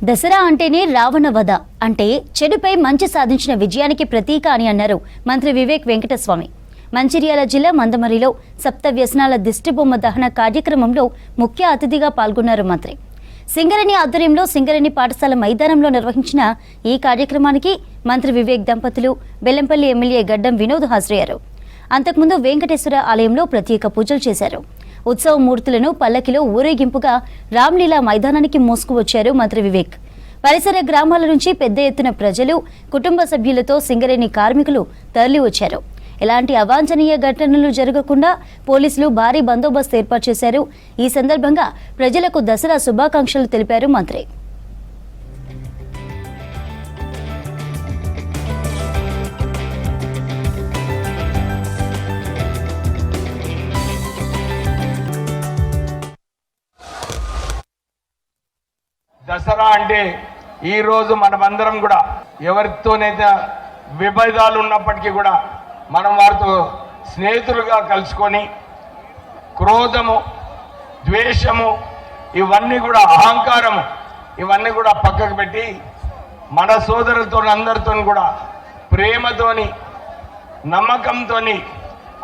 దసరా అంటేనే రావణ వధ అంటే చెడుపై మంచి సాధించిన విజయానికి ప్రతీక అని అన్నారు మంత్రి వివేక్ వెంకటస్వామి. మంచిర్యాల జిల్లా మందమరిలో సప్త వ్యసనాల దిష్టిబొమ్మ దహన కార్యక్రమంలో ముఖ్య అతిథిగా పాల్గొన్నారు మంత్రి. సింగరేణి ఆధ్వర్యంలో సింగరేణి పాఠశాల మైదానంలో నిర్వహించిన ఈ కార్యక్రమానికి మంత్రి వివేక్ దంపతులు, బెల్లంపల్లి ఎమ్మెల్యే గడ్డం వినోద్ హాజరయ్యారు. అంతకుముందు వెంకటేశ్వర ఆలయంలో ప్రత్యేక పూజలు చేశారు. ఉత్సవ మూర్తులను పల్లకిలో ఊరేగింపుగా రామ్లీలా మైదానానికి మోసుకువచ్చారు మంత్రి వివేక్. పరిసర గ్రామాల నుంచి పెద్ద ఎత్తున ప్రజలు, కుటుంబ సభ్యులతో సింగరేణి కార్మికులు తరలి వచ్చారు. ఎలాంటి అవాంఛనీయ ఘటనలు జరగకుండా పోలీసులు భారీ బందోబస్తు ఏర్పాటు చేశారు. ఈ సందర్భంగా ప్రజలకు దసరా శుభాకాంక్షలు తెలిపారు మంత్రి. దసరా అంటే ఈరోజు మనమందరం కూడా ఎవరితోనైతే విభేదాలు ఉన్నప్పటికీ కూడా మనం వారితో స్నేహితులుగా కలుసుకొని క్రోధము, ద్వేషము, ఇవన్నీ కూడా అహంకారము, ఇవన్నీ కూడా పక్కకు పెట్టి మన సోదరులతో అందరితో కూడా ప్రేమతోని, నమ్మకంతో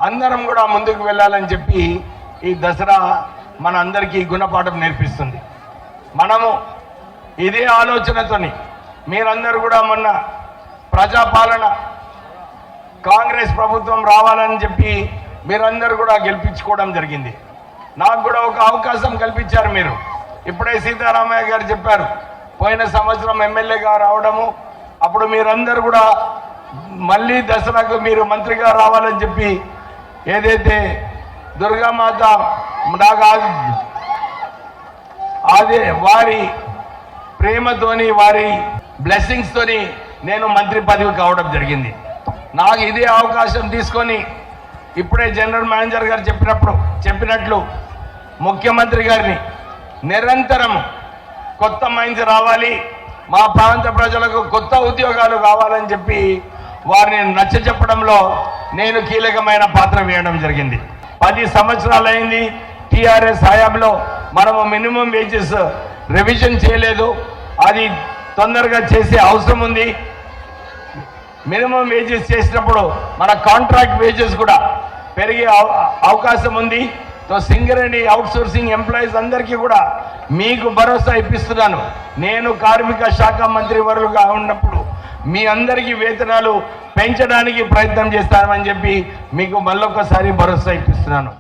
అందరం కూడా ముందుకు వెళ్ళాలని చెప్పి ఈ దసరా మన అందరికీ గుణపాఠం నేర్పిస్తుంది. మనము ఇదే ఆలోచనతోని మీరందరూ కూడా మొన్న ప్రజాపాలన కాంగ్రెస్ ప్రభుత్వం రావాలని చెప్పి మీరందరూ కూడా గెలిపించుకోవడం జరిగింది. నాకు కూడా ఒక అవకాశం కల్పించారు మీరు. ఇప్పుడే సీతారామయ్య గారు చెప్పారు, పోయిన సంవత్సరం ఎమ్మెల్యేగా రావడము, అప్పుడు మీరందరూ కూడా మళ్ళీ దసరాకు మీరు మంత్రిగా రావాలని చెప్పి ఏదైతే దుర్గామాత నాకు అదే వారి ప్రేమతోని, వారి బ్లెస్సింగ్స్ తోని నేను మంత్రి పదవి కావడం జరిగింది. నాకు ఇదే అవకాశం తీసుకొని ఇప్పుడే జనరల్ మేనేజర్ గారు చెప్పినట్లు ముఖ్యమంత్రి గారిని నిరంతరం కొత్త మైండ్స్ రావాలి, మా ప్రాంత ప్రజలకు కొత్త ఉద్యోగాలు కావాలని చెప్పి వారిని నచ్చచెప్పడంలో నేను కీలకమైన పాత్ర వేయడం జరిగింది. 10 సంవత్సరాలైంది టీఆర్ఎస్ హయాంలో మనము మినిమం వేజెస్ రివిజన్ చేయలేదు. అది తొందరగా చేసే అవసరం ఉంది. మినిమం వేజెస్ చేసినప్పుడు మన కాంట్రాక్ట్ వేజెస్ కూడా పెరిగే అవకాశం ఉంది. సో సింగరేణి అవుట్సోర్సింగ్ ఎంప్లాయీస్ అందరికీ కూడా మీకు భరోసా ఇప్పిస్తున్నాను. నేను కార్మిక శాఖ మంత్రి వర్యులుగా ఉన్నప్పుడు మీ అందరికీ వేతనాలు పెంచడానికి ప్రయత్నం చేస్తానని చెప్పి మీకు మళ్ళొకసారి భరోసా ఇప్పిస్తున్నాను.